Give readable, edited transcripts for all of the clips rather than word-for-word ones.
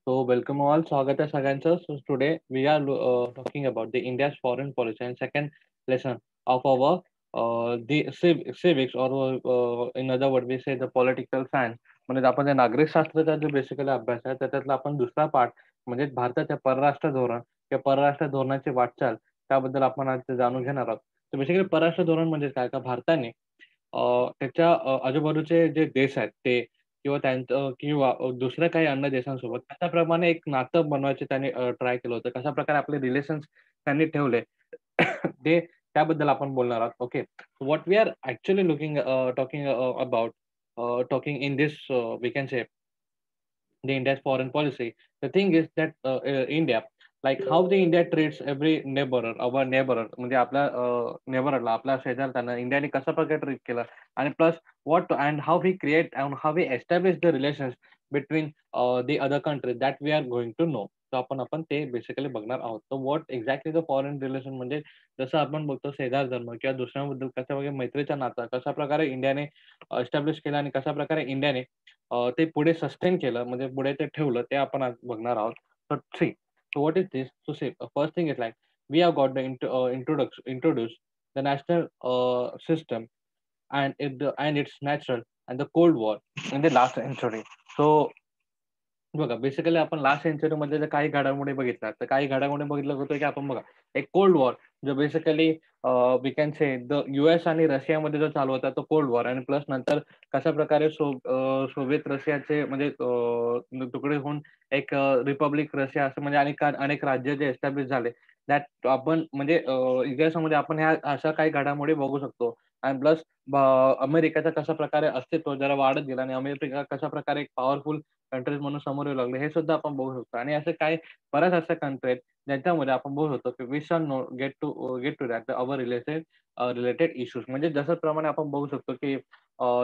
So welcome all. स्वागत आहे सगळ्यांचं. So today we are talking about the India's foreign policy and second lesson of our the civics or in other word we say the political science. म्हणजे आपण जे नागरिक शास्त्राचा जो basically अभ्यास आहे त्याच्यातला आपण दुसरा पार्ट म्हणजे भारताच्या परराष्ट्र धोरण किंवा परराष्ट्र धोरणाची वाटचाल त्याबद्दल आपण आज जाणून घेणार आहोत. तर बेसिकली परराष्ट्र धोरण म्हणजे काय का भारताने त्याच्या आजूबाजूचे जे देश आहेत ते किंवा त्यांचं किंवा दुसऱ्या काही अन्य देशांसोबत कशाप्रमाणे एक नातं बनवायचे त्यांनी ट्राय केलं होतं. कशाप्रकारे आपले रिलेशन्स त्यांनी ठेवले. ते त्याबद्दल आपण बोलणार आहोत. Okay. What we are actually talking about talking in this we can say the India's foreign policy. The thing is that India, like how the India treats every neighbor, our neighbor, म्हणजे आपल्या नेबरला आपल्या शेजारच्यांना इंडियाने कशा प्रकारे treat केलं आणि plus what and how we create and how we establish the relations between the other countries that we are going to know. तर आपण ते बेसिकली बघणार आहोत. तर what exactly the foreign relation म्हणजे जसं आपण बघतो शेजार धर्म किंवा दुसऱ्याबद्दल कशा प्रकारे मैत्रीचा नाता कशाप्रकारे इंडियाने एस्टॅब्लिश केला आणि कशाप्रकारे इंडियाने ते पुढे सस्टेन केलं म्हणजे पुढे ते ठेवलं ते आपण आज बघणार आहोत. तर see so what is this? So see first thing is like we have got the introduce the national system and its natural and the Cold War in the last century. So बघा basically आपण last सेंचुरीमध्ये जर काही घडामोडी बघितल्या, तर काही घडामोडी बघितलं होतं की आपण बघा एक कोल्ड वॉर जो basically we can say the US आणि रशियामध्ये जो चालू होता तो कोल्ड वॉर आणि प्लस नंतर कशाप्रकारे सोव्हिएत रशियाचे म्हणजे तुकडे होऊन एक रिपब्लिक रशिया असं म्हणजे अनेक अनेक राज्य जे एस्टॅब्लिश झाले. दॅट आपण म्हणजे इतिहासामध्ये आपण ह्या अशा काही घडामोडी बघू शकतो आणि प्लस अमेरिकेचं कशाप्रकारे अस्तित्व जरा वाढत गेलं आणि अमेरिका कशाप्रकारे एक पॉवरफुल कंट्रीज म्हणून समोर येऊ लागले, हे सुद्धा आपण बघू शकतो आणि असे काही बऱ्याच अशा कंट्री आहेत, ज्यांच्यामध्ये आपण बघू शकतो की we shall know get to that our related issues. म्हणजे जशाप्रमाणे आपण बघू शकतो की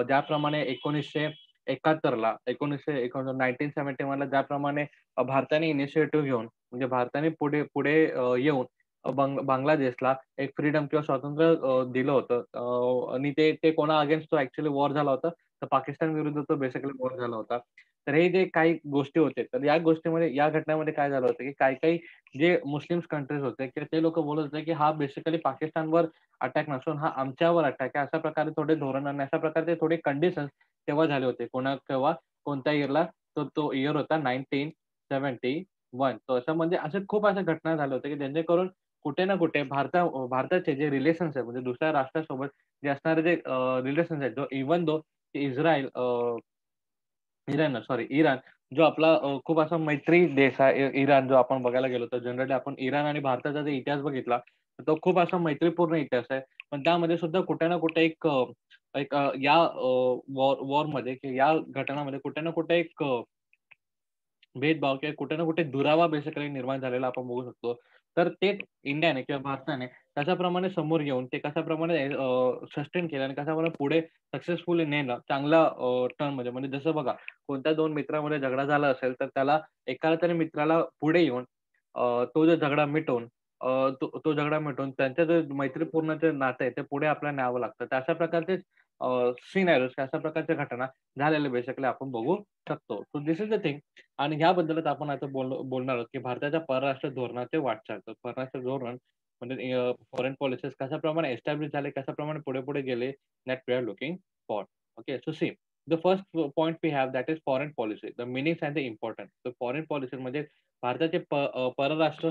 ज्याप्रमाणे 1971ला 1971ला ज्याप्रमाणे भारताने इनिशिएटिव्ह घेऊन म्हणजे भारताने पुढे पुढे येऊन बांगलादेशला एक फ्रीडम किंवा स्वातंत्र्य दिलं होतं आणि ते ते कोणा अगेन्स्ट तो ॲक्चुअली वॉर झाला होता, तर पाकिस्तान विरुद्ध तो बेसिकली वॉर झाला होता. तर हे जे काही गोष्टी होते, तर या गोष्टीमध्ये या घटनेमध्ये काय झालं होतं, की काही-काही जे मुस्लिम्स कंट्रीज होते, की ते लोकं बोलत होते, की हा बेसिकली पाकिस्तानवर अटॅक नसून हा आमच्यावर अटॅक आहे. अशा प्रकारे थोडे धोरण आणि अशा प्रकारचे थोडे कंडिशन्स तेव्हा झाले होते. केव्हा कोणत्या इयरला? तर तो इयर होता 1971. तर असं म्हणजे अशा खूप अशा घटना झाल्या होत्या, की जेणेकरून कुठे ना कुठे भारताचे जे रिलेशन्स आहेत, म्हणजे दुसऱ्या राष्ट्रासोबत जे असणारे जे रिलेशन्स आहेत, जो इव्हन दो इस्रायल इराण जो आपला खूप असा मैत्री देश आहे इराण जो आपण बघायला गेलो तर जनरली आपण इराण आणि भारताचा जर इतिहास बघितला, तर तो खूप असा मैत्रीपूर्ण इतिहास आहे. पण त्यामध्ये सुद्धा कुठे ना कुठे या वॉरमध्ये किंवा या घटनामध्ये कुठे ना कुठे एक भेदभाव किंवा कुठे ना कुठे दुरावा बेसिकली निर्माण झालेला आपण बघू शकतो. तर तेच इंडियाने किंवा भारताने कशाप्रमाणे समोर येऊन ते कशाप्रमाणे सस्टेन केलं आणि कशाप्रमाणे पुढे सक्सेसफुली नेलं चांगल्या टर्ममध्ये. म्हणजे जसं बघा कोणत्या 2 मित्रामध्ये झगडा झाला असेल, तर त्याला एकाला तरी मित्राला पुढे येऊन तो जो झगडा मिटवून तो तो झगडा मिटवून त्यांचं जे मैत्रीपूर्ण जे नातं आहे, ते पुढे आपल्याला न्यावं लागतं. तर अशा प्रकारचे सिनेरियोज अशा प्रकारच्या घटना झालेल्या बेसिकली आपण बघू शकतो. So this is the thing आणि ह्याबद्दलच आपण आता बोलणार आहोत, की भारताच्या परराष्ट्र धोरणाचे वाटचाल. तर परराष्ट्र धोरण म्हणजे फॉरेन पॉलिसीज कशाप्रमाणे एस्टॅब्लिश झाले, कशाप्रमाणे पुढे-पुढे गेले, that we are looking for. Okay. So see the first point we have that is foreign policy. The meanings and the importance. तर फॉरेन पॉलिसी म्हणजे भारताचे परराष्ट्र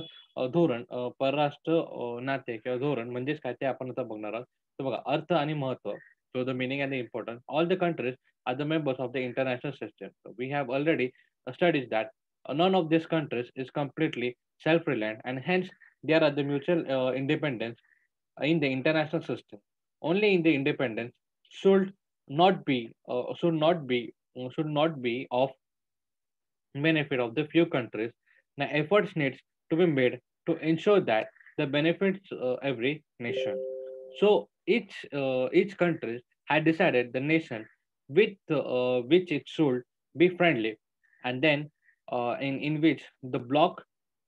धोरण परराष्ट्र नाते किंवा धोरण म्हणजेच काय ते आपण आता बघणार आहोत. तर बघा अर्थ आणि महत्त्व. So the meaning and the importance. All the countries are the members of the international system. So we have already studied that none of these countries is completely self-reliant and hence they are at the mutual independence in the international system. Only in the independence should not be should not be of benefit of the few countries. Now efforts needs to be made to ensure that the benefits every nation. So each country had decided the nation with which it should be friendly, and then in which the bloc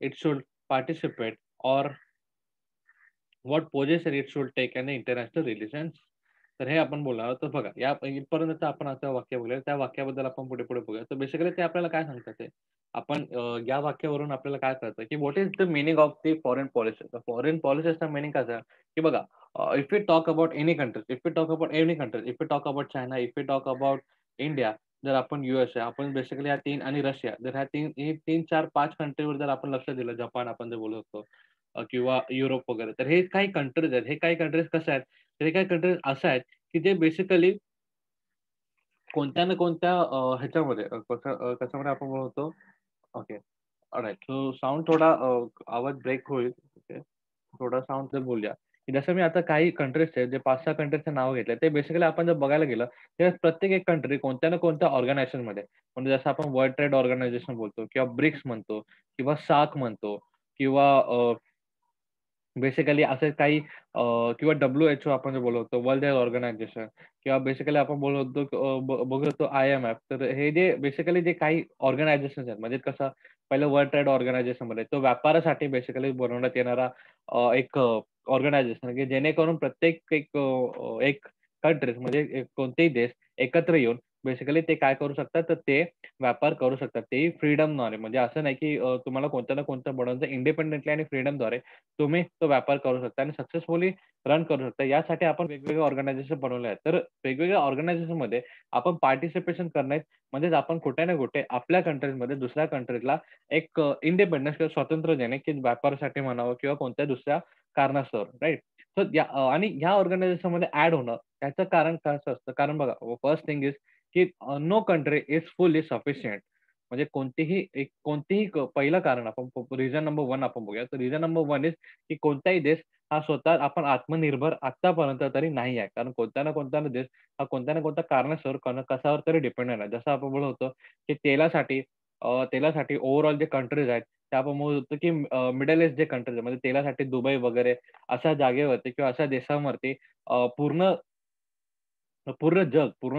it should participate or what position it should take in the international relations. तर हे आपण बोलणार आहोत. तर बघा या इथपर्यंत आपण आता वाक्य बोलूया. त्या वाक्याबद्दल आपण पुढे-पुढे बघूया. तर बेसिकली ते आपल्याला काय सांगतात ते? आपण या वाक्यावरून आपल्याला काय कळतं, की what is the meaning of the foreign policy? तर फॉरेन पॉलिसीचा मीनिंग कसं आहे, की बघा if we talk about any country, if we talk about any country, if we talk about China, if we talk about India, जर आपण USA, आपण basically ह्या 3 आणि रशिया, जर ह्या 3, 4, 5 कंट्रीवर जर आपण लक्ष दिलं, जपान आपण जे बोलत होतो किंवा युरोप वगैरे, तर हे काही कंट्रीज आहेत. हे काही कंट्रीज कशा आहेत, तर हे काही कंट्रीज अशा आहेत, की जे बेसिकली कोणत्या ना कोणत्या ह्याच्यामध्ये कशामध्ये आपण बोलतो ओके. ऑलराइट. सो साउंड थोडा आवाज ब्रेक होईल. ओके. थोडा साउंड बोलूया, की जसं मी आता काही कंट्रीज आहेत, जे 5-6 कंट्रीजचं नाव घेतलं. ते बेसिकली आपण जर बघायला गेलं, तर प्रत्येक एक कंट्री कोणत्या ना कोणत्या ऑर्गनायझेशनमध्ये म्हणजे जसं आपण वर्ल्ड ट्रेड ऑर्गनायझेशन बोलतो किंवा ब्रिक्स म्हणतो किंवा सार्क म्हणतो किंवा बेसिकली असे काही किंवा WHO आपण जे बोलतो वर्ल्ड हेल्थ ऑर्गनायझेशन किंवा बेसिकली आपण बोलतो बघू शकतो IMF. तर हे जे बेसिकली जे काही ऑर्गनायझेशन्स आहेत म्हणजे कसं पहिलं वर्ल्ड ट्रेड ऑर्गनायझेशनमध्ये तो व्यापारासाठी बेसिकली बनवण्यात येणारा एक ऑर्गनायझेशन की जेणेकरून प्रत्येक एक कंट्रीज म्हणजे कोणतेही देश एकत्र येऊन बेसिकली ते काय करू शकतात, तर ते व्यापार करू शकतात. तेही फ्रीडमद्वारे म्हणजे असं नाही की तुम्हाला कोणत्या ना कोणत्या बनवायचं इंडिपेंडेंटली आणि फ्रीडमद्वारे तुम्ही तो व्यापार करू शकता आणि सक्सेसफुली रन करू शकता. यासाठी आपण वेगवेगळे ऑर्गनायझेशन बनवले आहेत. तर वेगवेगळ्या ऑर्गनायझेशनमध्ये आपण पार्टिसिपेशन करणे म्हणजेच आपण कुठे ना कुठे आपल्या कंट्रीजमध्ये दुसऱ्या कंट्रीजला एक इंडिपेंडन्स किंवा स्वातंत्र्य देणे, की व्यापारासाठी म्हणावं किंवा कोणत्या दुसऱ्या कारणास्तव राइट. तर आणि ह्या ऑर्गनायझेशनमध्ये ॲड होणं त्याचं कारण कसं असतं? कारण बघा फर्स्ट थिंग इज की no country is fully sufficient. म्हणजे कोणतीही पहिलं कारण आपण रिझन नंबर 1 आपण बघूया. तर रिझन नंबर 1 इज की कोणताही देश हा स्वतः आपण आत्मनिर्भर आत्तापर्यंत तरी नाही आहे. कारण कोणत्या ना कोणत्या देश हा कोणत्या ना कोणत्या कारणास्तव कशावर तरी डिपेंडेंट आहे. जसं आपण बोलत होतो, की तेलासाठी ओव्हरऑल जे कंट्रीज आहेत, त्या आपण बोलत होतो, की मिडल ईस्ट जे कंट्रीज आहेत, म्हणजे तेलासाठी दुबई वगैरे अशा जागेवरती किंवा अशा देशांवरती पूर्ण पूर्ण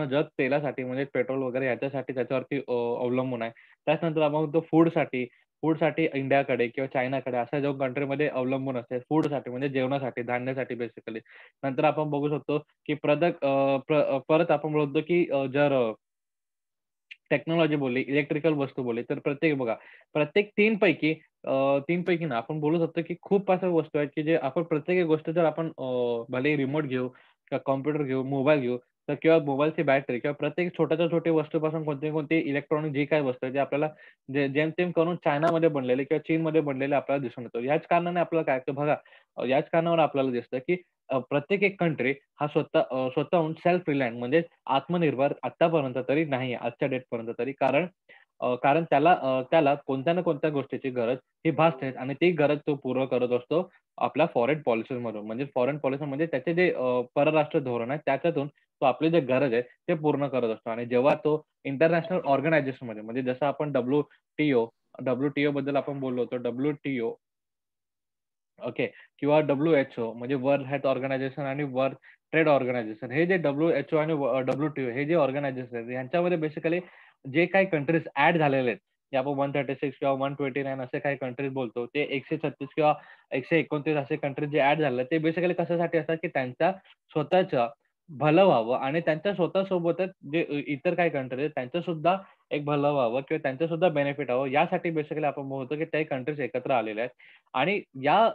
जग तेलासाठी म्हणजे पेट्रोल वगैरे ह्याच्यासाठी त्याच्यावरती अवलंबून आहे. त्याच्यानंतर आपण बघतो फूडसाठी इंडियाकडे किंवा चायनाकडे अशा जो कंट्रीमध्ये अवलंबून असते फूडसाठी म्हणजे जेवणासाठी, धान्यासाठी बेसिकली. नंतर आपण बघू शकतो, की परत आपण बोलतो, की जर टेक्नॉलॉजी बोलली, इलेक्ट्रिकल वस्तू बोलली, तर प्रत्येक 3 पैकी 3 पैकी ना आपण बोलू शकतो, की खूप अशा वस्तू आहेत, की जे आपण प्रत्येक एक गोष्ट जर आपण भलेही रिमोट घेऊ किंवा कॉम्प्युटर घेऊ, मोबाईल घेऊ, तर किंवा मोबाईलची बॅटरी किंवा प्रत्येक छोट्याच्या छोटी वस्तूपासून कोणती इलेक्ट्रॉनिक जी काही वस्तू आहे, जे आपल्याला जेमतेम करून चायनामध्ये बनलेले किंवा चीनमध्ये बनलेले आपल्याला दिसून येतो. याच कारणाने आपल्याला काय तर बघा याच कारणावर आपल्याला दिसतं, की प्रत्येक एक कंट्री हा स्वतःहून सेल्फ रिलायंट म्हणजे आत्मनिर्भर आत्तापर्यंत तरी नाही आहे, आजच्या डेटपर्यंत तरी. कारण त्याला कोणत्या ना कोणत्या गोष्टीची गरज ही भासतेच आणि ती गरज तो पूर्ण करत असतो आपल्या फॉरेन पॉलिसीमधून. म्हणजे फॉरेन पॉलिसी म्हणजे त्याचे जे परराष्ट्र धोरण आहे त्याच्यातून तो आपली जी गरज आहे ते पूर्ण करत असतो आणि जेव्हा तो इंटरनॅशनल ऑर्गनायझेशनमध्ये म्हणजे जसं आपण WTO बद्दल आपण बोललो होतो. WTO okay. किंवा WHO म्हणजे वर्ल्ड हेल्थ ऑर्गनायझेशन आणि वर्ल्ड ट्रेड ऑर्गनायझेशन. हे जे WHO आणि WTO हे जे ऑर्गनायझेशन आहेत, यांच्यामध्ये बेसिकली जे काही कंट्रीज ॲड झालेले आहेत, जे आपण 136 किंवा 129 असे काही कंट्रीज बोलतो. ते 136 किंवा 129 असे कंट्रीज जे ॲड झाले, ते बेसिकली कशासाठी असतात, की त्यांच्या स्वतःचं भलं व्हावं आणि त्यांच्या स्वतःसोबतच जे इतर काही कंट्रीज आहेत, त्यांचं सुद्धा एक भलं व्हावं किंवा त्यांचं सुद्धा बेनिफिट व्हावं, यासाठी बेसिकली आपण बोलतो, की त्या कंट्रीज एकत्र आलेल्या आहेत. आणि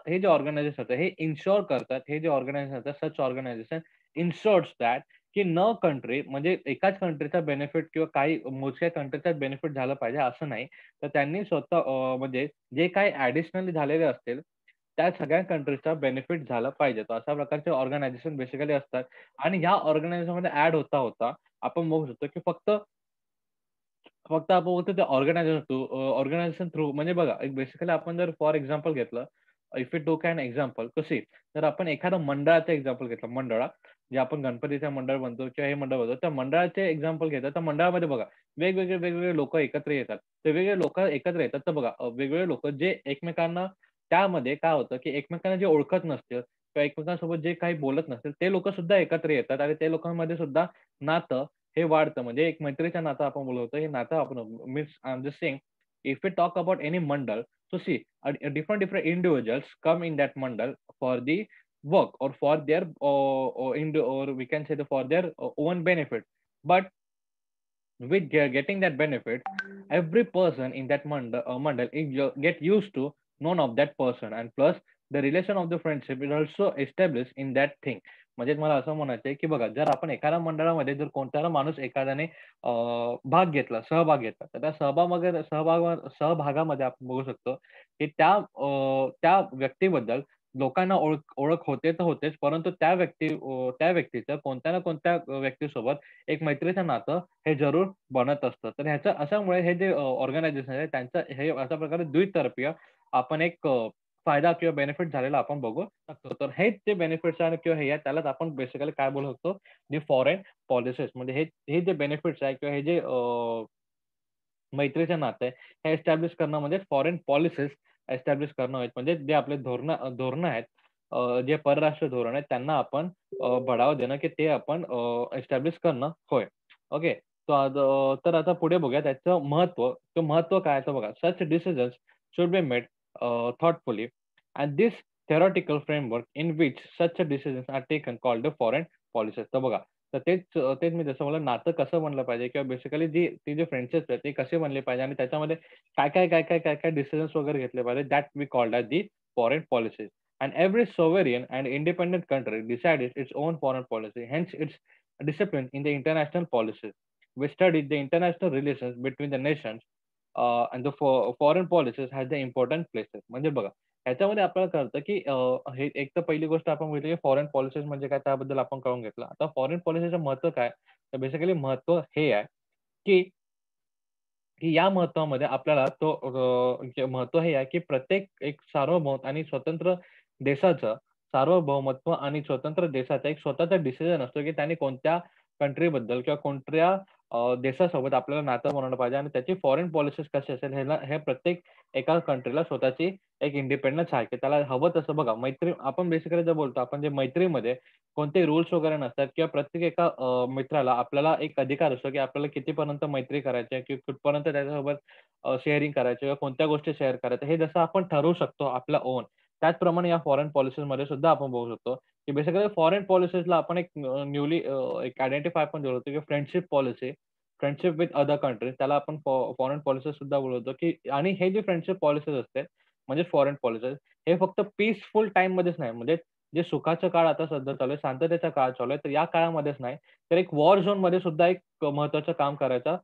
हे जे ऑर्गनायझेशन होतं, हे इन्शुअर करतात, हे जे ऑर्गनायझेशन होतं, सच ऑर्गनायझेशन इन्शुअर्स दॅट की न कंट्री म्हणजे एकाच कंट्रीचा बेनिफिट किंवा काही मोजक्या कंट्रीचाच बेनिफिट झालं पाहिजे असं नाही. तर त्यांनी स्वतः म्हणजे जे काही ॲडिशनली झालेले असतील, त्या सगळ्या कंट्रीजचा बेनिफिट झाला पाहिजे. तर अशा प्रकारचे ऑर्गनायझेशन बेसिकली असतात आणि ह्या ऑर्गनायझेशनमध्ये ॲड होता आपण बघू शकतो, की फक्त आपण बोलतो ते ऑर्गनायझेशन थ्रू म्हणजे बघा, एक बेसिकली आपण जर फॉर एक्झाम्पल घेतलं, if you took an example to see, तर आपण एखादं मंडळाचं एक्झाम्पल घेतलं, जे आपण गणपतीचं मंडळ म्हणतो किंवा हे मंडळ म्हणतो, त्या मंडळाचे एक्झाम्पल घेतात. तर मंडळामध्ये बघा, वेगवेगळे लोकं एकत्र येतात. ते वेगवेगळे लोकं एकत्र येतात. तर बघा, वेगवेगळे लोकं जे एकमेकांना त्यामध्ये काय होतं, की एकमेकांना जे ओळखत नसतील किंवा एकमेकांसोबत जे काही बोलत नसतील, ते लोकं सुद्धा एकत्र येतात आणि ते लोकांमध्ये सुद्धा नातं हे वाढतं. म्हणजे एक मैत्रीचं नातं आपण बोलवतो. हे नातं आपण means I am just saying if we talk about any मंडळ, so see different individuals come in that mandal for the work or for their or we can say for their own benefit. But with getting that benefit, every person in that mandal get used to known of that person, and plus the relation of the friendship is also established in that thing. म्हणजे मला असं म्हणायचं आहे की बघा, जर आपण एखाद्या मंडळामध्ये जर कोणता माणूस एखाद्याने भाग घेतला, सहभाग घेतला, तर त्या सहभागामध्ये आपण बघू शकतो की त्या व्यक्तीबद्दल लोकांना ओळख होते तर होतेच, परंतु त्या व्यक्तीचं कोणत्या ना कोणत्या व्यक्तीसोबत एक मैत्रीचं नातं हे जरूर बनत असतं. तर ह्याचं अशामुळे हे जे ऑर्गनायझेशन आहे त्यांचं हे अशा प्रकारे द्वितर्फीय आपण एक फायदा किंवा बेनिफिट झालेला आपण बघू शकतो. तर हेच जे बेनिफिट्स आहे किंवा हे आहे त्यालाच आपण बेसिकली काय बोलू शकतो, जे फॉरेन पॉलिसीज म्हणजे हे जे बेनिफिट्स आहे किंवा हे जे मैत्रीचं नातं आहे, हे एस्टॅब्लिश करणं म्हणजे फॉरेन पॉलिसीज एस्टॅब्लिश करणं आहेत. म्हणजे जे आपले धोरणं आहेत, जे परराष्ट्र धोरण आहेत त्यांना आपण बढावा देणं, की ते आपण एस्टॅब्लिश करणं होय. ओके. तर आता पुढे बघूया त्याचं महत्त्व. महत्त्व काय आहे तर बघा, such decisions should be made thoughtfully, and this theoretical framework in which such decisions are taken called the foreign policies. तर बघा, तर तेच मी जसं म्हणलं नातं कसं बनलं पाहिजे किंवा बेसिकली ती जी फ्रेंडशिप आहे ते कसे बनले पाहिजे आणि त्याच्यामध्ये काय डिसिजन्स वगैरे घेतले पाहिजे, that we called as the foreign policies. And every sovereign and independent country decides its own foreign policy. Hence, it's discipline in the international policies. We studied the international relations between the nations, and the foreign policies has the important places. म्हणजे बघा, ह्याच्यामध्ये आपल्याला कळतं की हे एक तर पहिली गोष्ट आपण बघितली की फॉरेन पॉलिसीज म्हणजे काय त्याबद्दल आपण कळून घेतलं. आता फॉरेन पॉलिसीचं महत्त्व काय? तर बेसिकली महत्त्व हे आहे की या महत्त्वामध्ये आपल्याला महत्त्व हे आहे, की प्रत्येक एक सार्वभौम आणि स्वतंत्र देशाचं सार्वभौमत्व आणि स्वतंत्र देशाचा एक स्वतःचा डिसिजन असतो, की त्याने कोणत्या कंट्रीबद्दल किंवा कोणत्या देशासोबत आपल्याला नातं बनवलं पाहिजे आणि त्याची फॉरेन पॉलिसीज कशी असेल हे प्रत्येक एका कंट्रीला स्वतःची एक इंडिपेंडन्स आहे, की त्याला हवं तसं बघा मैत्री आपण बेसिकली जर बोलतो आपण जे मैत्रीमध्ये कोणते रूल्स वगैरे नसतात किंवा प्रत्येक एका मित्राला आपल्याला एक अधिकार असतो, की आपल्याला कितीपर्यंत मैत्री करायची आहे, की कुठपर्यंत त्याच्यासोबत शेअरिंग करायची किंवा कोणत्या गोष्टी शेअर करायच्या, हे जसं आपण ठरवू शकतो आपलं ओन. त्याचप्रमाणे या फॉरेन पॉलिसीजमध्ये सुद्धा आपण बघू शकतो, की बेसिकली फॉरेन पॉलिसीजला आपण एक एक आयडेंटिफाय पण दिलं होतं, की friendship policy, friendship with other countries त्याला आपण फॉरेन पॉलिसीज सुद्धा बोलवतो, की आणि हे जे फ्रेंडशिप पॉलिसीज असते म्हणजे फॉरेन पॉलिसीज हे फक्त पीसफुल टाईममध्येच नाही, म्हणजे जे सुखाचा काळ आता सध्या चालू आहे, शांततेचा काळ चालू आहे, तर या काळामध्येच नाही, तर एक वॉर झोनमध्ये सुद्धा एक महत्त्वाचं काम करायचा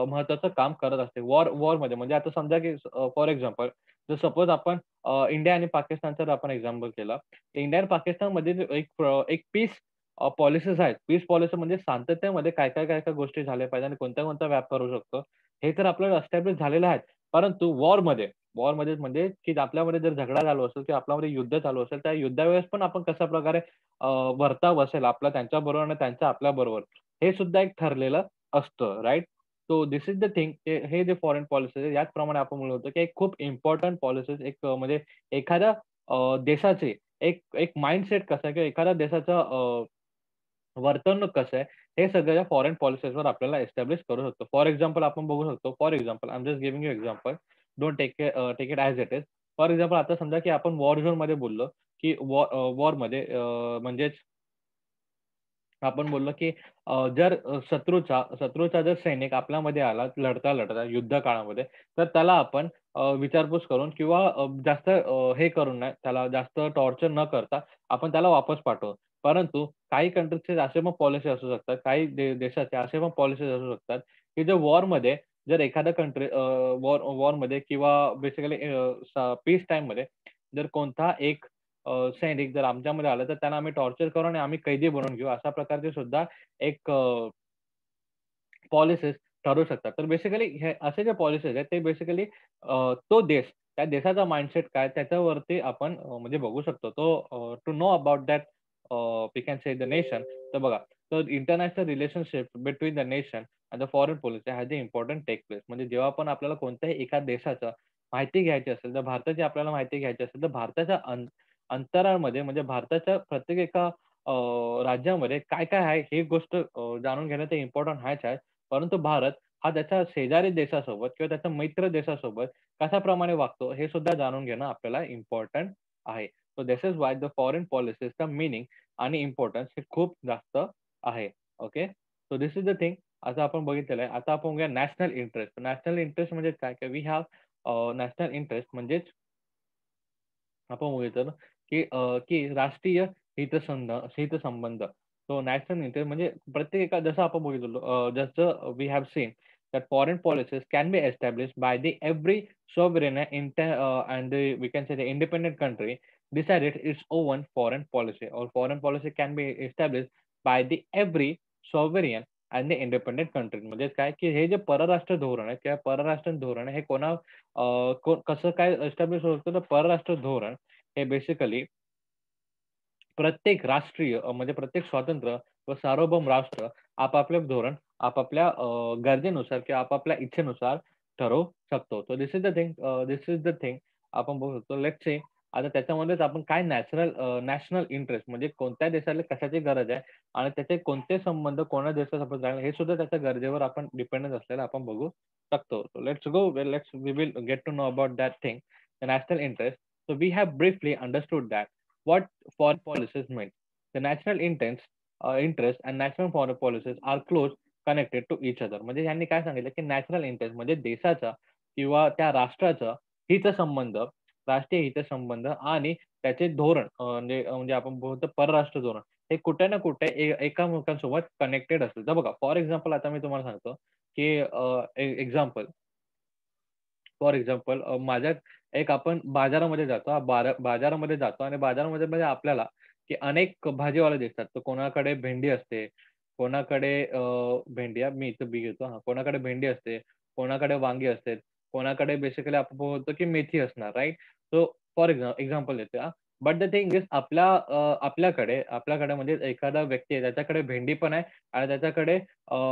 महत्त्वाचं काम करत असते. वॉरमध्ये म्हणजे आता समजा की फॉर एक्झाम्पल जर सपोज आपण इंडिया आणि पाकिस्तानचा जर आपण एक्झाम्पल केला, तर इंडिया आणि पाकिस्तानमध्ये एक पीस पॉलिसीज आहेत. पीस पॉलिसी म्हणजे शांततेमध्ये काय गोष्टी झाल्या पाहिजे आणि कोणत्या व्याप करू शकतो, हे तर आपल्याला एस्टॅब्लिश झालेलं आहे. परंतु वॉरमध्ये म्हणजे की आपल्यामध्ये जर झगडा चालू असेल किंवा आपल्यामध्ये युद्ध चालू असेल, त्या युद्धावेळेस पण आपण कशाप्रकारे वर्ताव असेल आपला त्यांच्याबरोबर आणि त्यांचा आपल्याबरोबर, हे सुद्धा एक ठरलेलं असतं, right? So this is the thing हे जे फॉरेन पॉलिसीज आहे याचप्रमाणे आपण म्हणू शकतो, की एक खूप इम्पोर्टंट पॉलिसीज एक म्हणजे एखाद्या देशाचे एक एक माइंडसेट कसा आहे किंवा एखाद्या देशाचं वर्तणूक कसं आहे, हे सगळं या फॉरेन पॉलिसीजवर आपल्याला एस्टॅब्लिश करू शकतो. फॉर एक्झाम्पल आपण बघू शकतो, for example I am just giving you example. Don't take it as it is. For example आता समजा, की आपण वॉर झोनमध्ये बोललो, की वॉरमध्ये म्हणजेच आपण बोललो, की जर शत्रूचा जर सैनिक आपल्यामध्ये आला लढता-लढता युद्ध काळामध्ये, तर त्याला आपण विचारपूस करून किंवा जास्त हे करून नाही, त्याला जास्त टॉर्चर न करता आपण त्याला वापस पाठवू. परंतु काही कंट्रीजचे असे पण पॉलिसी असू शकतात, काही देशाचे असे पण पॉलिसीज असू शकतात, की जे वॉरमध्ये जर एखादा कंट्री वॉरमध्ये किंवा बेसिकली पीस टाईममध्ये जर कोणता एक सैनिक जर आमच्यामध्ये आला, तर त्यांना आम्ही टॉर्चर करू आणि आम्ही कैदी बनवून घेऊ. अशा प्रकारचे सुद्धा एक पॉलिसीज ठरवू शकतात. तर बेसिकली हे असे जे पॉलिसीज आहेत, ते बेसिकली तो देश, त्या देशाचा माइंडसेट काय त्याच्यावरती आपण म्हणजे बघू शकतो. To know about that we can say the nation. तर बघा, तर international relationship between the nation and the foreign policy has a important take place. म्हणजे जेव्हा पण आपल्याला कोणत्याही एका देशाचं माहिती घ्यायची असेल, तर भारताची आपल्याला माहिती घ्यायची असेल, तर भारताच्या अंतराळमध्ये म्हणजे भारताच्या प्रत्येक एका राज्यामध्ये काय-काय आहे, ही गोष्ट जाणून घेणं ते इम्पोर्टंट आहेच आहे. परंतु भारत हा त्याच्या शेजारी देशासोबत किंवा त्याच्या मित्र देशासोबत कशाप्रमाणे वागतो, हे सुद्धा जाणून घेणं आपल्याला इम्पोर्टंट आहे. So this is why the foreign पॉलिसीजचा मीनिंग आणि इम्पोर्टन्स हे खूप जास्त आहे. Okay. So this is the thing. आता आपण बघितलेलं आहे. आता आपण बघूया नॅशनल इंटरेस्ट. नॅशनल इंटरेस्ट म्हणजे काय? की वी हॅव नॅशनल इंटरेस्ट म्हणजेच आपण बघितलं ना, की राष्ट्रीय हितसंबंध. सो नॅशनल इंटरेस्ट म्हणजे प्रत्येक एका जसं आपण बघितलेलो जसं we have seen that foreign policies can be established by the every sovereign and we can say the independent country decided its own foreign policy or foreign policy can be established by the every sovereign and the independent country. म्हणजे काय की हे जे परराष्ट्र धोरण आहे किंवा परराष्ट्र धोरण आहे, हे कसं काय एस्टॅब्लिश होतं तर परराष्ट्र धोरण हे बेसिकली प्रत्येक राष्ट्रीय म्हणजे प्रत्येक स्वतंत्र व सार्वभौम राष्ट्र आपापले धोरण आपापल्या गरजेनुसार किंवा आपापल्या इच्छेनुसार ठरवू शकतो. So this is the thing आपण बघू शकतो. लेट्स से आता त्याच्यामध्येच आपण काय नॅशनल इंटरेस्ट म्हणजे कोणत्या देशाला कशाची गरज आहे आणि त्याचे कोणते संबंध कोणत्या देशासोबत राहील हे सुद्धा त्याच्या गरजेवर आपण डिपेंडन्स असलेलं आपण बघू शकतो. So let's we will get to know about that thing, the national interest. So we have briefly understood that what foreign policies mean. The national interest and national foreign policies are close connected to each other. म्हणजे यांनी काय सांगितलं की national interest म्हणजे देशाचा किंवा त्या राष्ट्राचा हितसंबंध, राष्ट्रीय हितसंबंध आणि त्याचे धोरण म्हणजे म्हणजे आपण बोलतो परराष्ट्र धोरण हे कुठे ना कुठे एकामेकांसोबत कनेक्टेड असतील. तर बघा फॉर एक्झाम्पल आता मी तुम्हाला सांगतो की एक्झाम्पल फॉर एक्झाम्पल माझ्या एक आपण बाजारामध्ये जातो. बाजारामध्ये जातो आणि बाजारामध्ये म्हणजे आपल्याला की अनेक भाजीवाले दिसतात. तर कोणाकडे भेंडी असते, कोणाकडे भेंडी हां, मी इथं बी घेतो. हां, कोणाकडे भेंडी असते, कोणाकडे वांगी असते, कोणाकडे बेसिकली आपण बोलतो की मेथी असणार, राइट? सो फॉर एक्झाम्पल देतो हां. बट द थिंग इज आपल्याकडे म्हणजे एखादा व्यक्ती आहे त्याच्याकडे भेंडी पण आहे आणि त्याच्याकडे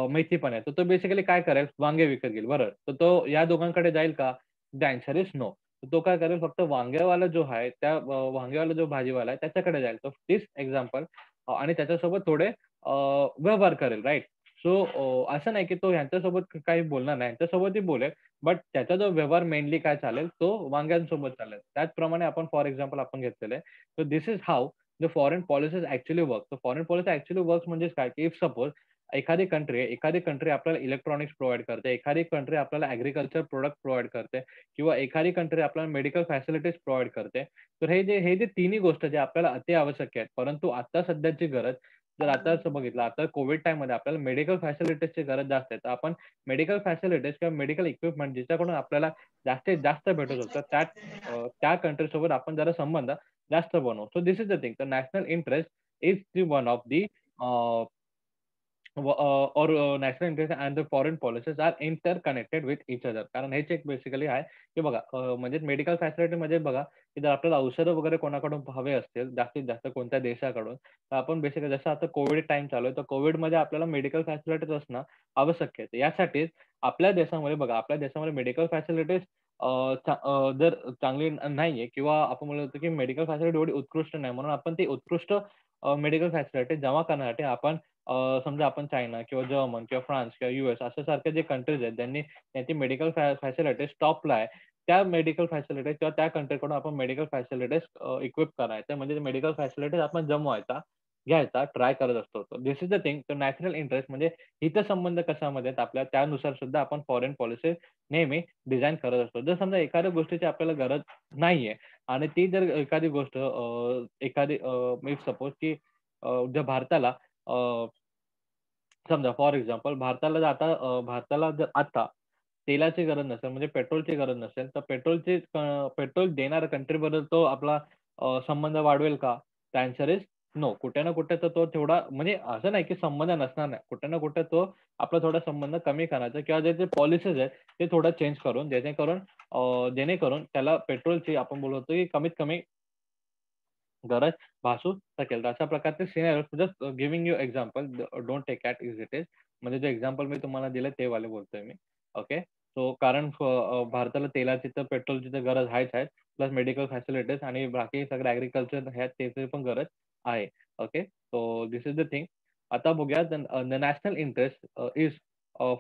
मेथी पण आहे. तर तो बेसिकली काय करेल? वांगे विकत घेईल, बरोबर. तर तो या दोघांकडे जाईल का? The answer is no. तो काय करेल फक्त वांगेवाला जो आहे, त्या वांगेवाला जो भाजीवाला आहे त्याच्याकडे जाईल. तो दिस एक्झाम्पल आणि त्याच्यासोबत थोडे व्यवहार करेल, राइट? सो असं नाही की तो ह्यांच्यासोबत काही बोलणार नाही. ह्यांच्यासोबतही बोलेल, बट त्याचा जो व्यवहार मेनली काय चालेल, तो वांग्यांसोबत चालेल. त्याचप्रमाणे आपण फॉर एक्झाम्पल आपण घेतलेलं आहे. So this is how the foreign policies actually work. So foreign policy actually works म्हणजे काय, की इफ सपोज एखादी कंट्री आपल्याला इलेक्ट्रॉनिक्स प्रोव्हाईड करते, एखादी कंट्री आपल्याला ॲग्रीकल्चर प्रॉडक्ट प्रोव्हाईड करते किंवा एखादी कंट्री आपल्याला मेडिकल फॅसिलिटीज प्रोव्हाईड करते. तर हे जे तिन्ही गोष्ट जे आपल्याला अति आवश्यक आहेत. परंतु आता सध्याची गरज जर आता असं बघितलं, आता कोविड टाईममध्ये आपल्याला मेडिकल फॅसिलिटीजची गरज जास्त आहे. तर आपण मेडिकल फॅसिलिटीज किंवा मेडिकल इक्विपमेंट ज्याच्याकडून आपल्याला जास्तीत जास्त भेटत होतं, त्या कंट्रीसोबत आपण जरा संबंध जास्त बनवू. So this is the thing. The national interest is the one of the or national interest and the foreign policies are interconnected with each other. कारण हेच एक बेसिकली आहे, की बघा म्हणजे मेडिकल फॅसिलिटीमध्ये बघा, की जर आपल्याला औषधं वगैरे कोणाकडून हवे असतील जास्तीत जास्त कोणत्या देशाकडून, तर आपण बेसिकली जसं आता कोविड टाईम चालू आहे, तर कोविडमध्ये आपल्याला मेडिकल फॅसिलिटीज असणं आवश्यक आहे. यासाठीच आपल्या देशामध्ये बघा, आपल्या देशामध्ये मेडिकल फॅसिलिटीज जर चांगली नाहीये किंवा आपण म्हणू शकतो, की मेडिकल फॅसिलिटी एवढी उत्कृष्ट नाही. म्हणून आपण ती उत्कृष्ट मेडिकल फॅसिलिटी जमा करण्यासाठी आपण समजा आपण चायना किंवा जर्मन किंवा फ्रान्स किंवा यूएस अशा सारख्या जे कंट्रीज आहेत ज्यांनी त्यांची मेडिकल फॅसिलिटीज टॉपला आहे. त्या मेडिकल फॅसिलिटीज किंवा त्या कंट्रीकडून आपण मेडिकल फॅसिलिटीज इक्विप करायच्या म्हणजे मेडिकल फॅसिलिटीज आपण जमवायचा, घ्यायचा ट्राय करत असतो. दिस इज द थिंग. तर नॅशनल इंटरेस्ट म्हणजे हितसंबंध कशामध्ये आहेत आपल्या त्यानुसार सुद्धा आपण फॉरेन पॉलिसी नेहमी डिझाइन करत असतो. जर समजा एखाद्या गोष्टीची आपल्याला गरज नाहीये आणि ती जर एखादी गोष्ट एखादी सपोज की जर भारताला समजा फॉर एक्झाम्पल भारताला जर आता तेलाची गरज नसेल म्हणजे पेट्रोलची गरज नसेल, तर पेट्रोल देणाऱ्या कंट्रीबरोबर तो आपला संबंध वाढवेल का? तर आन्सर इज नो. कुठे ना कुठे तर तो तेवढा म्हणजे असं नाही की संबंध नसणार नाही. कुठे ना कुठे तो आपला थोडा संबंध कमी करायचा किंवा जे पॉलिसीज आहेत ते थोडं चेंज करून जेणेकरून त्याला पेट्रोलची आपण बोलतो की कमीत कमी गरज भासू शकेल. तर अशा प्रकारचे scenarios just giving you example don't take it as it is. म्हणजे जे एक्झाम्पल मी तुम्हाला दिलं ते वाले बोलतोय मी. ओके. सो कारण भारताला तेलाची तर पेट्रोलची तर गरज आहेच आहे. प्लस मेडिकल फॅसिलिटीज आणि बाकी सगळं ॲग्रीकल्चर ह्यात त्याची पण गरज आहे. Okay. So this is the thing. आता बघूया the national interest is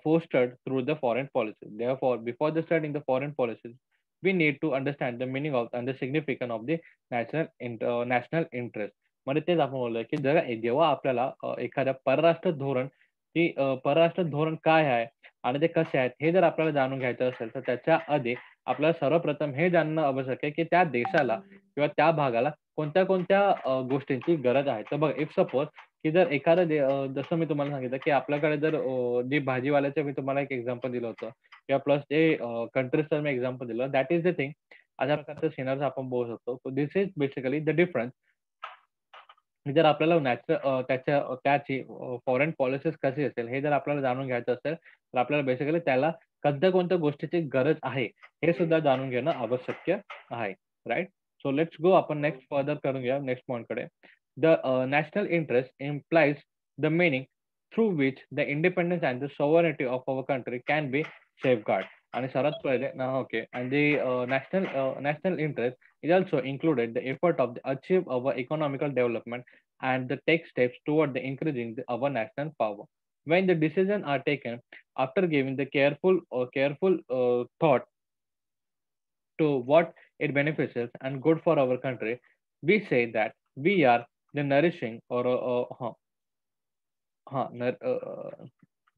fostered through the foreign policy. Therefore, before the studying the foreign policies, we need to understand the meaning of and the significance of the national interest. म्हणजे तेच आपण बोललोय, की जेव्हा आपल्याला एखाद्या परराष्ट्र धोरण की परराष्ट्र धोरण काय आहे आणि ते कसे आहेत हे जर आपल्याला जाणून घ्यायचं असेल, तर त्याच्या आधी आपल्याला सर्वप्रथम हे जाणणं आवश्यक आहे, की त्या देशाला किंवा त्या भागाला कोणत्या-कोणत्या गोष्टींची गरज आहे. तर बघा इफ सपोज की जर जसं मी तुम्हाला सांगितलं, की आपल्याकडे जर जे भाजीवाल्याचं मी तुम्हाला एक एक्झाम्पल दिलं होतं किंवा प्लस ते कंट्रीजचं मी एक्झाम्पल दिलं. That is the thing. अशा प्रकारचं सिनारिओ आपण बघू शकतो. So this is basically the difference. जर आपल्याला त्याची फॉरेन पॉलिसीज कशी असेल, हे जर आपल्याला जाणून घ्यायचं असेल, तर आपल्याला बेसिकली त्याला कोणत्या गोष्टीची गरज आहे, हे सुद्धा जाणून घेणं आवश्यक आहे. राइट? सो लेट्स गो आपण नेक्स्ट फर्दर करून घेऊया नेक्स्ट पॉइंटकडे. The national interest implies the meaning through which the independence and the sovereignty of our country can be safeguard. आणि सर्वात पहिले okay. And the national interest is also included the effort of the achieve our economical development and the take steps toward the increasing our national power. When the decisions are taken after giving the careful thought to what it benefits us and good for our country, we say that we are the nourishing or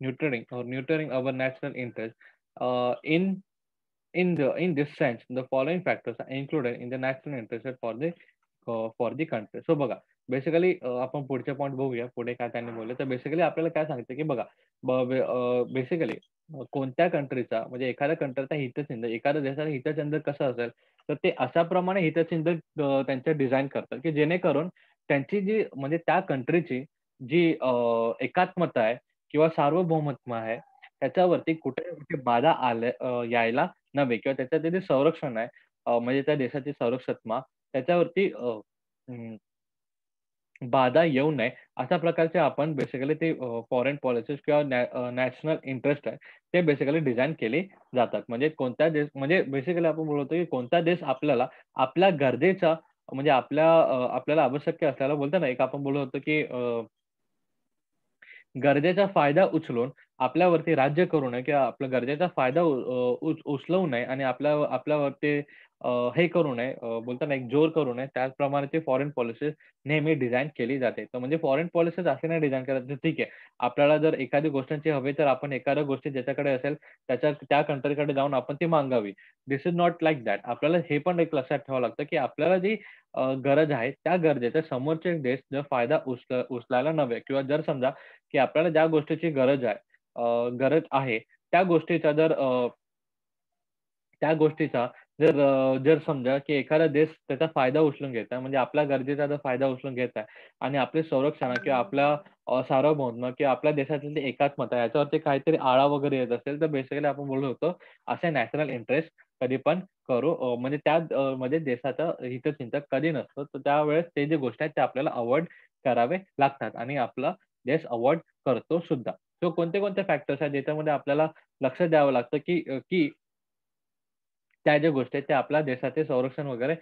nurturing our national interest. In in this sense, the following factors are included in the national interest for the country. So बघा basically आपण पुढचे point बघूया. पुढे काय त्यांनी बोलले तर basically आपल्याला काय सांगितलं की बघा बेसिकली कोणत्या कंट्रीचा म्हणजे एखाद्या कंट्रीचा हितचिंतन एखाद्या देशाचा हितचिंतन कसं असेल तर ते अशाप्रमाणे हितचिंतन त्यांचं डिझाइन करतात की जेणेकरून त्यांची जी म्हणजे त्या कंट्रीची जी एकात्मता आहे किंवा सार्वभौमत्व आहे त्याच्यावरती कुठे बाधा यायला नव्हे किंवा त्याचं जे संरक्षण आहे म्हणजे त्या देशाची संरक्षितमा त्याच्यावरती बाधा येऊ नये अशा प्रकारचे आपण बेसिकली ते फॉरेन पॉलिसीज किंवा नॅशनल इंटरेस्ट आहे ते बेसिकली डिझाइन केले जातात. म्हणजे कोणत्या देश म्हणजे बेसिकली आपण बोलतो की कोणता देश आपल्याला आपल्या गरजेचा म्हणजे आपल्याला आवश्यक असल्याला बोलतो ना, एक आपण बोलत होतो की गरजेचा फायदा उचलून आपल्यावरती राज्य करू नये किंवा आपल्या गरजेचा फायदा उचलवू नये आणि आपल्यावरती हे करू नये बोलतात ना एक जोर करू नये. त्याचप्रमाणे ती फॉरेन पॉलिसी नेहमी डिझाइन केली जाते. तर म्हणजे फॉरेन पॉलिसीज असे नाही डिझाइन करायचे ठीक आहे. आपल्याला जर एखादी गोष्टींची हवी तर आपण एखाद्या गोष्टी ज्याच्याकडे असेल त्या कंट्रीकडे जाऊन आपण ती मागावी. This is not like that. आपल्याला हे पण एक लक्षात ठेवावं लागतं, की आपल्याला जी गरज आहे त्या गरजेचा समोरचे देश जर फायदा उचलायला नव्हे किंवा जर समजा की आपल्याला ज्या गोष्टीची गरज आहे, त्या गोष्टीचा त्या गोष्टीचा जर समजा की एखादा देश त्याचा फायदा उचलून घेत आहे, म्हणजे आपल्या गरजेचा जर फायदा उचलून घेत आहे आणि आपले संरक्षण किंवा आपल्या सार्वभौम किंवा आपल्या देशातील जी एकात्मता आहे, याच्यावरती काहीतरी आळा वगैरे येत असेल, तर बेसिकली आपण बोलू शकतो असे नॅशनल इंटरेस्ट कधी पण म्हणजे त्या मध्ये देशाचं हितचिंतक कधी नसतं. तर त्यावेळेस ते जे गोष्टी आहेत, ते आपल्याला अव्हॉइड करावे लागतात आणि आपला देश अव्हॉइड करतो सुद्धा. सो कोणते फॅक्टर्स आहेत ज्याच्यामध्ये आपल्याला लक्ष द्यावं लागतं की त्या ज्या गोष्टी आहेत त्या आपल्या देशाचे संरक्षण वगैरे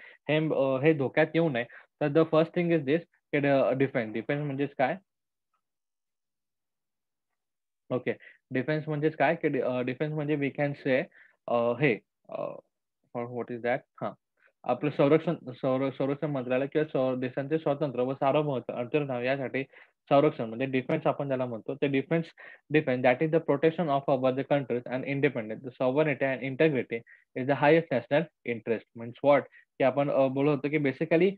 हे धोक्यात येऊ नये. तर the first thing is this की डिफेन्स. डिफेन्स म्हणजेच काय? ओके. डिफेन्स म्हणजेच काय? की डिफेन्स म्हणजे वी कॅन से हे व्हॉट इस दॅट? आपलं संरक्षण मंत्रालय किंवा देशांचे स्वातंत्र्य व सार्वभौमत्व अंतर्भाव यासाठी संरक्षण म्हणजे डिफेन्स आपण ज्याला म्हणतो. ते defence that is the protection of our the country's and independence. The sovereignty and integrity is the highest national interest. Means what? की आपण बोलत होतो की बेसिकली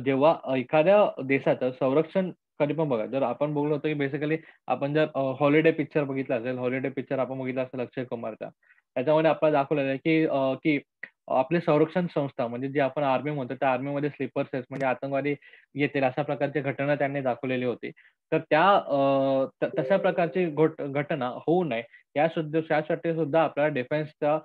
जेव्हा एखाद्या देशाचं संरक्षण कधी पण बघा, जर आपण बोललो होतो की बेसिकली आपण जर हॉलिडे पिक्चर बघितला असेल, हॉलिडे पिक्चर आपण बघितला असेल अक्षय कुमारचा. त्याच्यामध्ये आपल्याला दाखवलेलं आहे की आपली संरक्षण संस्था म्हणजे जी आपण आर्मी म्हणतो, त्या आर्मीमध्ये स्लीपर सेल्स म्हणजे आतंकवादी येतील अशा प्रकारची घटना त्यांनी दाखवलेली होती. तर तशा प्रकारची घटना होऊ नये यासाठी सुद्धा आपल्याला डिफेन्सचा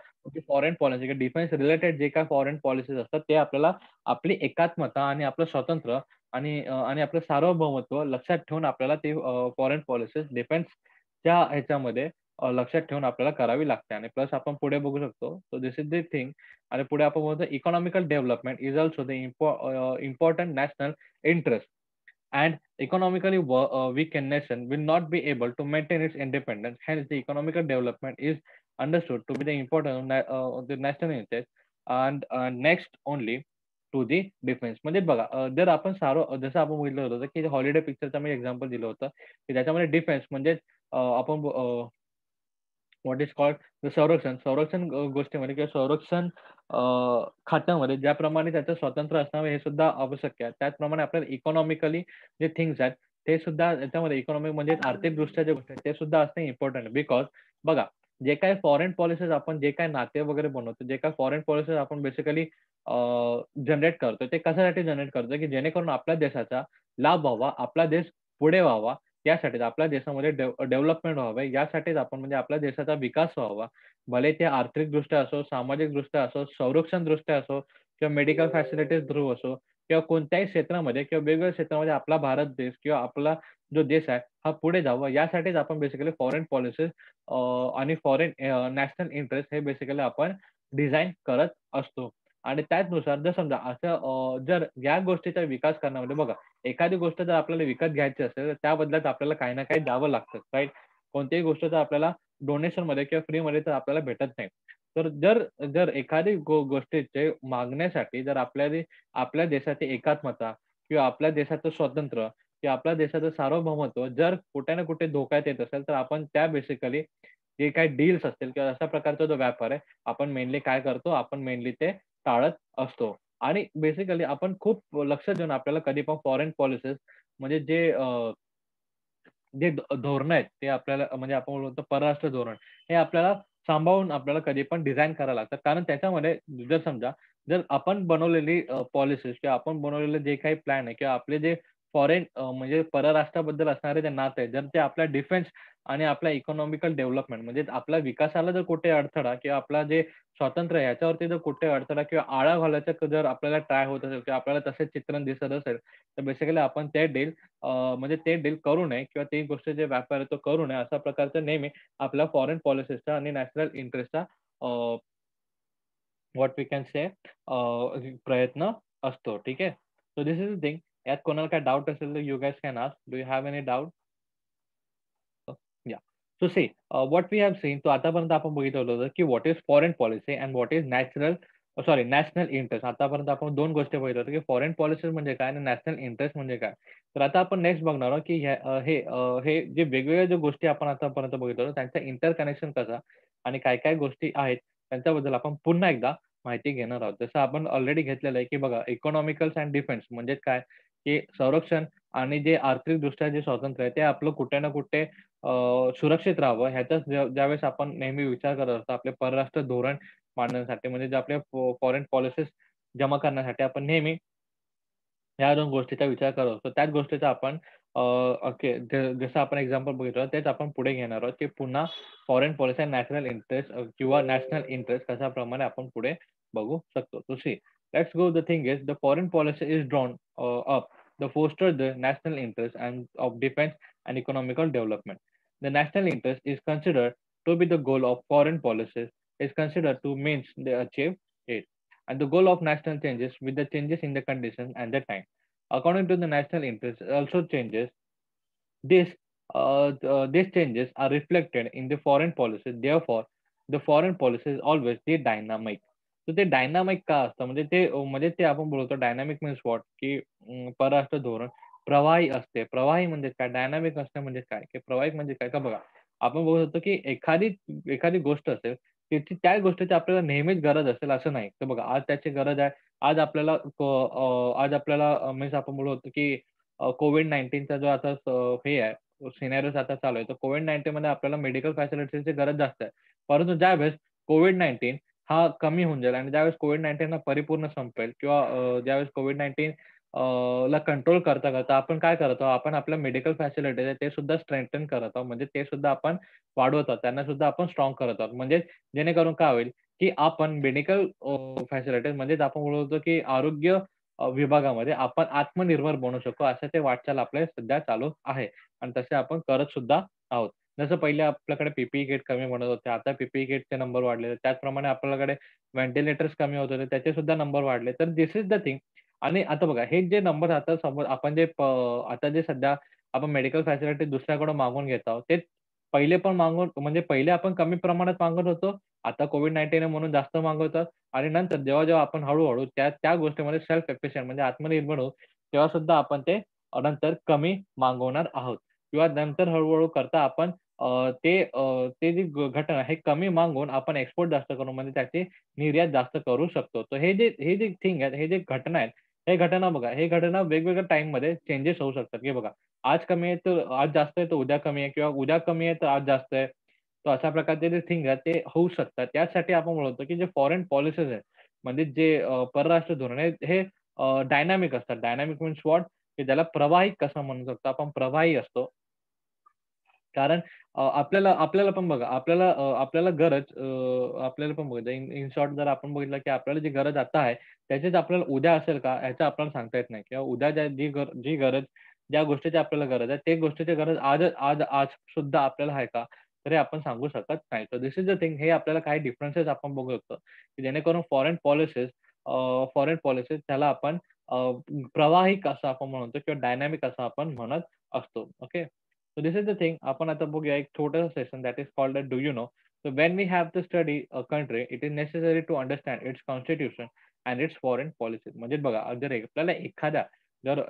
फॉरेन पॉलिसी डिफेन्स रिलेटेड जे काही फॉरेन पॉलिसीज असतात, ते आपल्याला आपली एकात्मता आणि आपलं स्वातंत्र्य आणि आपलं सार्वभौमत्व लक्षात ठेवून आपल्याला ते फॉरेन पॉलिसीज डिफेन्सच्या ह्याच्यामध्ये लक्षात ठेवून आपल्याला करावी लागते आणि प्लस आपण पुढे बघू शकतो. So this is the thing आणि पुढे आपण बोलतो economical development is also the important national interest and economically weakened nation will not be able to maintain its independence. Hence, the economical development is understood to be the important of the national interest and next only to the defence. म्हणजे बघा जर आपण जसं आपण बघितलं होतं की holiday पिक्चरचं मी एक्झाम्पल दिलं होतं की त्याच्यामध्ये डिफेन्स म्हणजे आपण व्हॉट इज कॉल्ड द संरक्षण. संरक्षण गोष्टीमध्ये किंवा संरक्षण खात्यामध्ये ज्याप्रमाणे त्याचं स्वातंत्र्य असणं हे सुद्धा आवश्यक आहे. त्याचप्रमाणे आपल्याला इकॉनॉमिकली जे थिंग्स आहेत, ते सुद्धा याच्यामध्ये इकॉनॉमिक म्हणजे आर्थिकदृष्ट्या ज्या गोष्टी आहेत, ते सुद्धा असणे इम्पोर्टंट आहे. बिकॉज बघा, जे काही फॉरेन पॉलिसीज आपण जे काही नाते वगैरे बनवतो, जे काही फॉरेन पॉलिसीज आपण बेसिकली जनरेट करतो, ते कशासाठी जनरेट करतो, की जेणेकरून आपल्या देशाचा लाभ व्हावा, आपला देश पुढे व्हावा, यासाठीच आपल्या देशामध्ये डेव्हलपमेंट व्हावे, यासाठीच आपण म्हणजे आपल्या देशाचा विकास व्हावा. भले ते आर्थिकदृष्ट्या असो, सामाजिकदृष्ट्या असो, संरक्षणदृष्ट्या असो किंवा मेडिकल फॅसिलिटीज थ्रू असो किंवा कोणत्याही क्षेत्रामध्ये किंवा वेगवेगळ्या क्षेत्रामध्ये आपला भारत देश किंवा आपला जो देश आहे, हा पुढे जावा यासाठीच आपण बेसिकली फॉरेन पॉलिसीज आणि फॉरेन नॅशनल इंटरेस्ट हे बेसिकली आपण डिझाइन करत असतो. आणि त्याचनुसार जर समजा असं जर या गोष्टीचा विकास करण्यामध्ये बघा, एखादी गोष्ट जर आपल्याला विकत घ्यायची असेल, तर त्या बदल्यात आपल्याला काही ना काही द्यावं लागतं, राइट? कोणतीही गोष्ट तर आपल्याला डोनेशनमध्ये किंवा फ्रीमध्ये तर आपल्याला भेटत नाही. तर जर जर एखादी गोष्टीचे मागण्यासाठी जर आपल्या देशाची एकात्मता किंवा आपल्या देशाचं स्वातंत्र्य किंवा आपल्या देशाचं सार्वभौमत्व जर कुठे ना कुठे धोक्यात येत असेल, तर आपण त्या बेसिकली जे काही डील्स असतील किंवा अशा प्रकारचा जो व्यापार आहे, आपण मेनली काय करतो, आपण मेनली ते टाळत असतो. आणि बेसिकली आपण खूप लक्ष देऊन आपल्याला कधी पण फॉरेन पॉलिसीज म्हणजे जे धोरणं आहेत, ते आपल्याला म्हणजे आपण बोलतो परराष्ट्र धोरण, हे आपल्याला सांभाळून आपल्याला कधी पण डिझाइन करायला लागतात. कारण त्याच्यामध्ये जर समजा, जर आपण बनवलेली पॉलिसीज किंवा आपण बनवलेले जे काही प्लॅन आहे किंवा आपले जे फॉरेन म्हणजे परराष्ट्राबद्दल असणारे जे नाते आहेत, जर ते आपल्या डिफेन्स आणि आपल्या इकॉनॉमिकल डेव्हलपमेंट म्हणजे आपल्या विकासाला जर कुठे अडथळा किंवा आपला जे स्वातंत्र्य आहे, याच्यावरती जर कुठे अडथळा किंवा आळा घालायचा जर आपल्याला ट्राय होत असेल किंवा आपल्याला तसे चित्रण दिसत असेल, तर बेसिकली आपण ते डील म्हणजे ते डील करू नये किंवा ती गोष्ट जे व्यापार आहे तो करू नये. अशा प्रकारचं नेहमी आपल्या फॉरेन पॉलिसीजचा आणि नॅशनल इंटरेस्टचा व्हॉट वी कॅन से प्रयत्न असतो. ठीक आहे. सो धिस इज द थिंग. यात कोणाला काही डाउट असेल तर you guys can ask. Do you have any doubt? Yeah. So see what we have seen. तो आतापर्यंत आपण बघितलं होतं, की what is foreign policy and what is national interest. आतापर्यंत आपण 2 गोष्टी बघितल्या होत्या, की फॉरेन पॉलिसीज म्हणजे काय आणि नॅशनल इंटरेस्ट म्हणजे काय. तर आता आपण नेक्स्ट बघणार आहोत, की हे जे वेगवेगळ्या ज्या गोष्टी आपण आतापर्यंत बघितलं होतं, त्यांचं इंटरकनेक्शन कसं आणि काय-काय गोष्टी आहेत, त्यांच्याबद्दल आपण पुन्हा एकदा माहिती घेणार आहोत. जसं आपण ऑलरेडी घेतलेलं आहे, की बघा इकॉनॉमिकल्स अँड डिफेन्स म्हणजे काय, की संरक्षण आणि जे आर्थिकदृष्ट्या जे स्वातंत्र्य आहे, ते आपलं कुठे ना कुठे सुरक्षित राहावं ह्याचाच ज्यावेळेस आपण नेहमी विचार करत असतो, आपले परराष्ट्र धोरण मांडण्यासाठी म्हणजे जे आपले फॉरेन पॉलिसीज जमा करण्यासाठी आपण नेहमी ह्या 2 गोष्टीचा विचार करत असतो. त्याच गोष्टीचा आपण ओके जसं आपण एक्झाम्पल बघितलं तेच आपण पुढे घेणार आहोत, की पुन्हा foreign policy and national interest किंवा नॅशनल इंटरेस्ट कशाप्रमाणे आपण पुढे बघू शकतो. So see let's go the thing is the foreign policy is drawn up the foster the national interest and of defence and economical development. The national interest is considered to be the goal of foreign policies is considered to means they achieve it. And the goal of national changes with the changes in the conditions and the time. According to the national interest also changes. These changes are reflected in the foreign policy. Therefore, the foreign policy is always the dynamic. तर ते dynamic का असतं? म्हणजे ते आपण बोलतो dynamic means what? की परराष्ट्र धोरण प्रवाही असते. प्रवाही म्हणजे काय? डायनामिक असणे म्हणजे काय? की प्रवाहिक म्हणजे काय? का बघा, आपण बघू शकतो की एखादी एखादी गोष्ट असेल, त्याची त्या गोष्टीची आपल्याला नेहमीच गरज असेल असं नाही. तर बघा आज त्याची गरज आहे. आज आपल्याला मीन्स आपण बोलू शकतो की कोव्हिड-19चा जो आता हे आहे सिनेरिओज आता चालू आहे. तर कोव्हिड-19 मध्ये आपल्याला मेडिकल फॅसिलिटीजची गरज जास्त आहे. परंतु ज्यावेळेस कोव्हिड-19 हा कमी होऊन जाईल आणि ज्यावेळेस कोव्हिड-19 हा परिपूर्ण संपेल किंवा ज्यावेळेस कोव्हिड-19 ला कंट्रोल करता-करता आपण काय करत आहोत, आपण आपल्या मेडिकल फॅसिलिटीज आहे ते सुद्धा स्ट्रेंथन करत आहोत. म्हणजे ते सुद्धा आपण वाढवत आहोत. त्यांना सुद्धा आपण स्ट्राँग करत आहोत. म्हणजे जेणेकरून काय होईल, की आपण मेडिकल फॅसिलिटीज म्हणजेच आपण बोलतो, की आरोग्य विभागामध्ये आपण आत्मनिर्भर बनू शकू, असं ते वाटचाल आपल्या सध्या चालू आहे आणि तसे आपण करत सुद्धा आहोत. जसं पहिले आपल्याकडे किट कमी बनत होते, आता किटचे नंबर वाढले. त्याचप्रमाणे आपल्याकडे व्हेंटिलेटर्स कमी होत होते, त्याचे सुद्धा नंबर वाढले. तर धिस इज द थिंग आणि आता बघा हे जे नंबर आता समोर आपण आता जे सध्या आपण मेडिकल फॅसिलिटी दुसऱ्याकडून मागवून घेत आहोत, ते पहिले पण मागवून म्हणजे पहिले आपण कमी प्रमाणात मागवत होतो. आता कोव्हिड-19 आहे म्हणून जास्त मागवतात आणि नंतर जेव्हा आपण हळू-हळू त्या गोष्टीमध्ये सेल्फ एफिशियंट म्हणजे आत्मनिर्भर होऊ, तेव्हा सुद्धा आपण ते नंतर कमी मागवणार आहोत किंवा नंतर हळू करता आपण ते जी घटना हे कमी मागून आपण एक्सपोर्ट जास्त करू म्हणजे त्याची निर्यात जास्त करू शकतो. तर हे जे थिंग आहे, हे जे घटना आहेत, हे घटना बघा, हे घटना वेगवेगळ्या टाईममध्ये चेंजेस होऊ शकतात. हे बघा, आज कमी आहे तर आज जास्त आहे तर उद्या कमी आहे किंवा उद्या कमी आहे तर आज जास्त आहे. तर अशा प्रकारचे जे थिंग आहेत ते होऊ शकतात. त्यासाठी आपण बोलतो की जे फॉरेन पॉलिसीज आहेत, म्हणजे जे परराष्ट्र धोरण आहे हे डायनामिक असतात. Dynamic means what? की त्याला प्रवाही कसं म्हणू शकतो आपण प्रवाही असतो. कारण आपल्याला आपल्याला पण बघा, आपल्याला गरज आपल्याला पण बघा इन शॉर्ट जर आपण बघितलं, की आपल्याला जी गरज आता आहे, त्याचीच आपल्याला उद्या असेल का? ह्याचं आपल्याला सांगता येत नाही किंवा उद्या जी गरज, ज्या गोष्टीची आपल्याला गरज आहे, ते गोष्टीची गरज आज सुद्धा आपल्याला आहे का? तर हे आपण सांगू शकत नाही. तर धिस इज द थिंग. हे आपल्याला काही डिफरन्सेस आपण बघू शकतो, की जेणेकरून फॉरेन पॉलिसीज त्याला आपण प्रवाहिक असं आपण म्हणतो किंवा डायनॅमिक असं आपण म्हणत असतो. Okay. So this is the thing. आपण आता बघूया एक छोटंसं session that is called as do you know. So when we have to study a country, it is necessary to understand its constitution and its foreign policies. म्हणजे बघा जर आपल्याला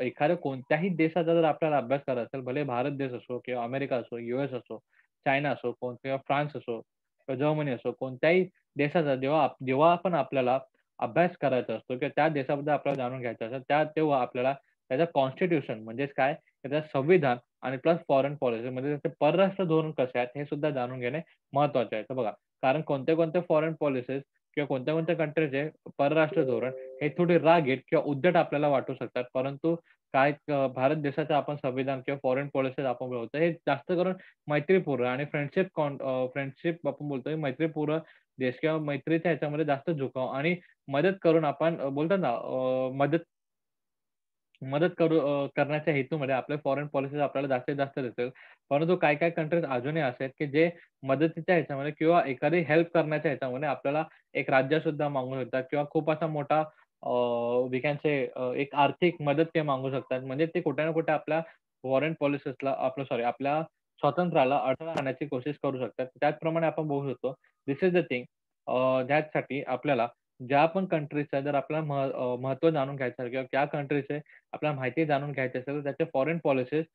एखाद्या कोणत्याही देशाचा जर आपल्याला अभ्यास करायचा असेल, भले भारत देश असो किंवा अमेरिका असो, US असो, चायना असो, किंवा फ्रान्स असो किंवा जर्मनी असो, कोणत्याही देशाचा जेव्हा पण आपल्याला अभ्यास करायचा असतो किंवा त्या देशाबद्दल आपल्याला जाणून घ्यायचं असेल, तेव्हा आपल्याला त्याचं कॉन्स्टिट्यूशन म्हणजेच काय? त्याचं संविधान आणि प्लस फॉरेन पॉलिसी म्हणजे त्याचे परराष्ट्र धोरण कसे आहेत हे सुद्धा जाणून घेणे महत्त्वाचे आहे. तर बघा, कारण कोणते फॉरेन पॉलिसीज किंवा कोणत्या कंट्रीचे परराष्ट्र धोरण हे थोडे रागीट किंवा उद्धट आपल्याला वाटू शकतात. परंतु भारत देशाचं आपण संविधान किंवा फॉरेन पॉलिसीज आपण बोलतो हे जास्त करून मैत्रीपूर्ण आणि फ्रेंडशिप आपण बोलतोय मैत्रीपूर्ण देश किंवा मैत्रीच्या ह्याच्यामध्ये जास्त झुकाव आणि मदत करून आपण बोलतात ना मदत करण्याच्या हेतूमध्ये आपल्या फॉरेन पॉलिसीज आपल्याला जास्तीत जास्त देतील. परंतु काही-काही कंट्रीज अजूनही असे आहेत, की जे मदतीच्या ह्याच्यामध्ये किंवा एखादी हेल्प करण्याच्या ह्याच्यामध्ये आपल्याला एक राज्य सुद्धा मागू शकतात किंवा खूप असा मोठा वी कॅन से एक आर्थिक मदत ते मागू शकतात. म्हणजे ते कुठे ना कुठे आपल्या फॉरेन पॉलिसीजला आपल्या स्वातंत्र्याला अडथळा आणण्याची कोशिश करू शकतात. त्याचप्रमाणे आपण बघू शकतो, धिस इज द थिंग. त्याचसाठी आपल्याला ज्या पण कंट्रीचं जर आपल्याला महत्त्व जाणून घ्यायचं आहे किंवा त्या कंट्रीचे आपल्याला माहिती जाणून घ्यायची असेल तर त्याचे फॉरेन पॉलिसीज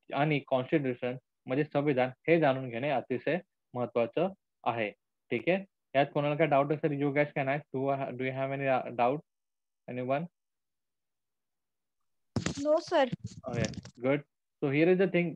आणि कॉन्स्टिट्यूशन म्हणजे संविधान हे जाणून घेणे अतिशय महत्त्वाचं आहे. ठीक आहे. यात कोणाला काही डाउट असेल you guys can ask. Do you have any doubt? Anyone? No, sir. Okay, good. So here is the thing